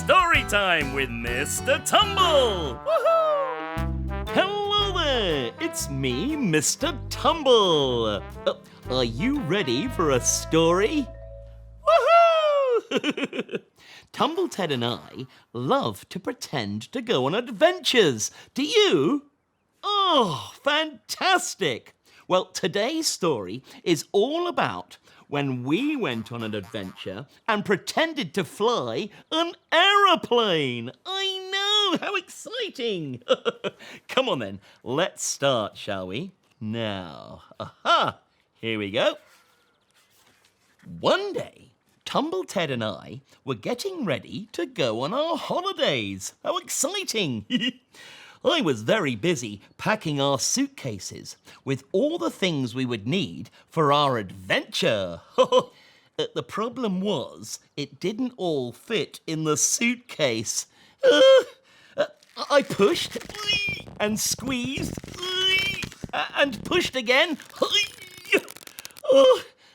story time with Mr Tumble! Woohoo! Hello there, it's me, Mr Tumble. Are you ready for a story? Woohoo! Tumble Ted and I love to pretend to go on adventures. Do you? Oh, fantastic! Well, today's story is all about when we went on an adventure and pretended to fly an aeroplane. I know, how exciting! Come on then, let's start, shall we? Now, here we go. One day, Tumble Ted and I were getting ready to go on our holidays. How exciting! I was very busy packing our suitcases with all the things we would need for our adventure. The problem was, it didn't all fit in the suitcase. I pushed and squeezed and pushed again.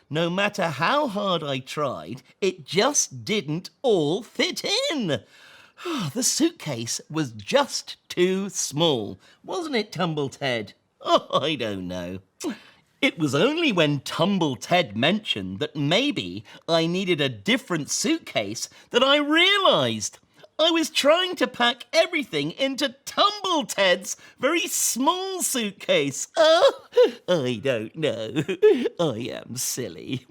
No matter how hard I tried, it just didn't all fit in. The suitcase was just too small, wasn't it, Tumble Ted? I don't know. It was only when Tumble Ted mentioned that maybe I needed a different suitcase that I realised. I was trying to pack everything into Tumble Ted's very small suitcase. I don't know. I am silly.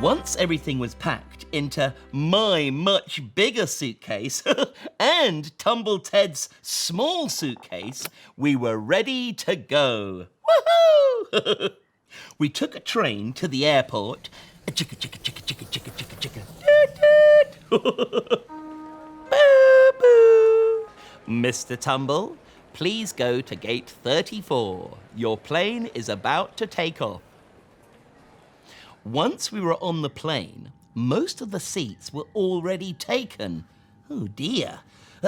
Once everything was packed into my much bigger suitcase and Tumble Ted's small suitcase, we were ready to go. Woohoo! We took a train to the airport. Chicka, chicka, chicka, chicka, chicka, chicka, chicka. Boo, boo. Mr. Tumble, please go to gate 34. Your plane is about to take off. Once we were on the plane, most of the seats were already taken. Oh dear.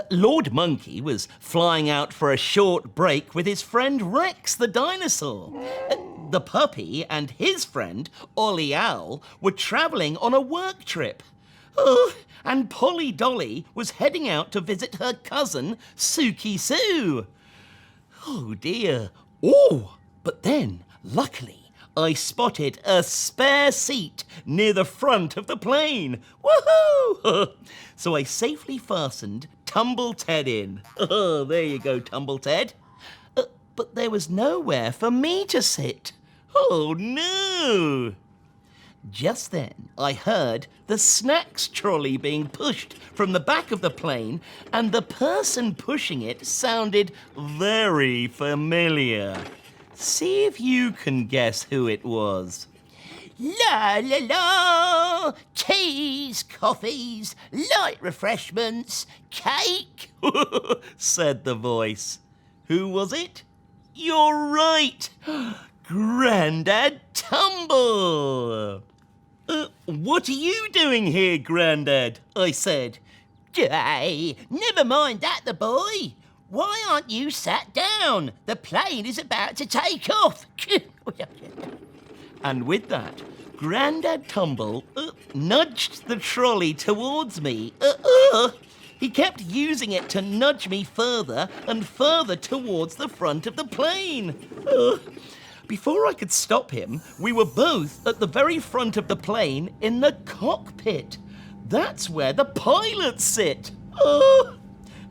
Lord Monkey was flying out for a short break with his friend Rex the dinosaur. The puppy and his friend, Ollie Owl, were travelling on a work trip. And Polly Dolly was heading out to visit her cousin, Suki Sue. Oh dear. But then, luckily, I spotted a spare seat near the front of the plane. Woohoo! So I safely fastened Tumble Ted in. There you go, Tumble Ted. But there was nowhere for me to sit. Oh no! Just then, I heard the snacks trolley being pushed from the back of the plane, and the person pushing it sounded very familiar. See if you can guess who it was. La la la! Teas, coffees, light refreshments, cake, said the voice. Who was it? You're right! Grandad Tumble! What are you doing here, Grandad? I said. Never mind that, the boy. Why aren't you sat down? The plane is about to take off. And with that, Grandad Tumble nudged the trolley towards me. He kept using it to nudge me further and further towards the front of the plane. Before I could stop him, we were both at the very front of the plane in the cockpit. That's where the pilots sit.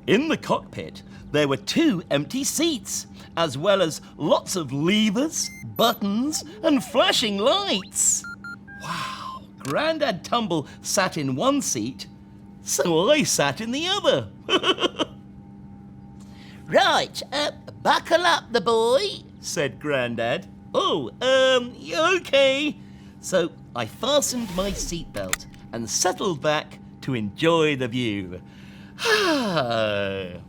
In the cockpit, there were 2 empty seats, as well as lots of levers, buttons, and flashing lights. Wow, Grandad Tumble sat in one seat, so I sat in the other. Right, buckle up, the boy, said Grandad. Okay. So I fastened my seatbelt and settled back to enjoy the view. A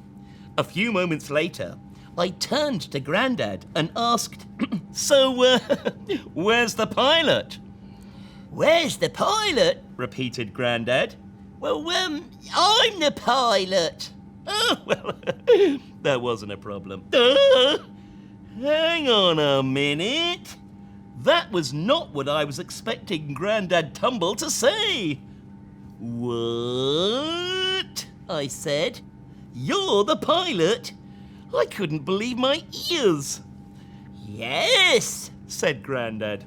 few moments later, I turned to Grandad and asked, So, where's the pilot? Where's the pilot? Repeated Grandad. Well, I'm the pilot. Oh, well, that wasn't a problem. Hang on a minute. That was not what I was expecting Grandad Tumble to say. What? I said. You're the pilot? I couldn't believe my ears. Yes, Said Grandad.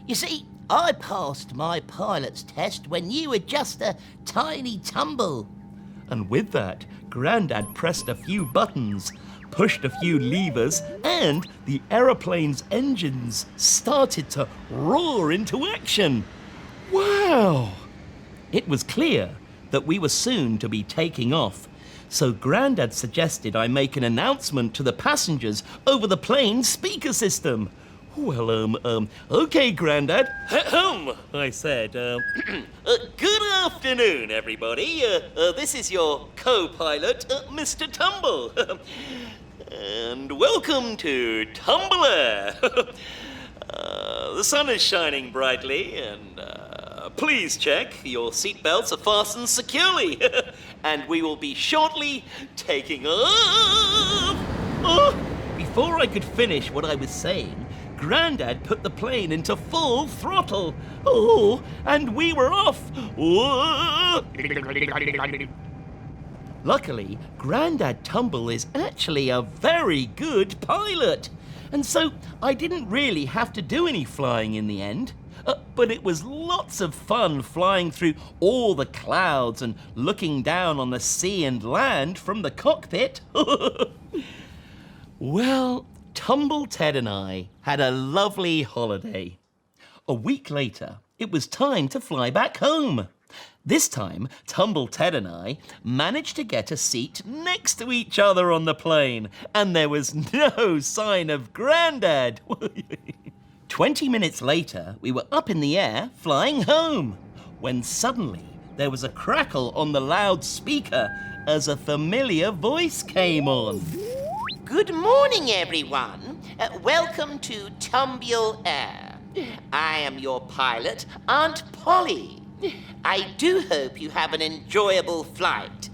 you see, I passed my pilot's test when you were just a tiny tumble. And with that, Grandad pressed a few buttons, pushed a few levers, and the aeroplane's engines started to roar into action. Wow! It was clear that we were soon to be taking off, so Grandad suggested I make an announcement to the passengers over the plane's speaker system. Well, okay, Grandad. I said, good afternoon, everybody. This is your co-pilot, Mr. Tumble. And welcome to Tumble. The sun is shining brightly, and please check your seatbelts are fastened securely. And we will be shortly taking off. Oh, before I could finish what I was saying, Grandad put the plane into full throttle. Oh, and we were off. Oh. Luckily, Grandad Tumble is actually a very good pilot. And so I didn't really have to do any flying in the end. But it was lots of fun flying through all the clouds and looking down on the sea and land from the cockpit. Well, Tumble Ted and I had a lovely holiday. A week later, it was time to fly back home. This time, Tumble Ted and I managed to get a seat next to each other on the plane, and there was no sign of Grandad. 20 minutes later, we were up in the air flying home, when suddenly there was a crackle on the loudspeaker as a familiar voice came on. Good morning, everyone. Welcome to Tumble Air. I am your pilot, Aunt Polly. I do hope you have an enjoyable flight.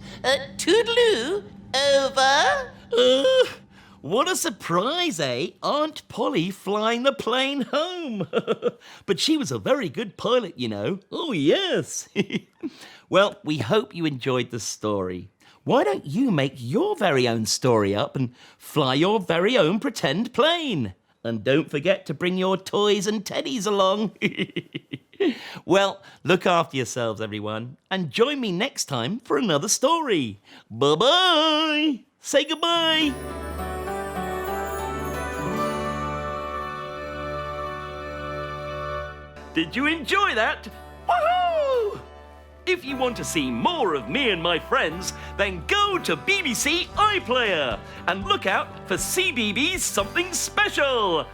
Toodaloo, over. What a surprise, eh? Aunt Polly flying the plane home. But she was a very good pilot, you know. Oh, yes. Well, we hope you enjoyed the story. Why don't you make your very own story up and fly your very own pretend plane? And don't forget to bring your toys and teddies along. Well, look after yourselves, everyone, and join me next time for another story. Bye-bye. Say goodbye. Did you enjoy that? Woohoo! If you want to see more of me and my friends, then go to BBC iPlayer and look out for CBeebies Something Special.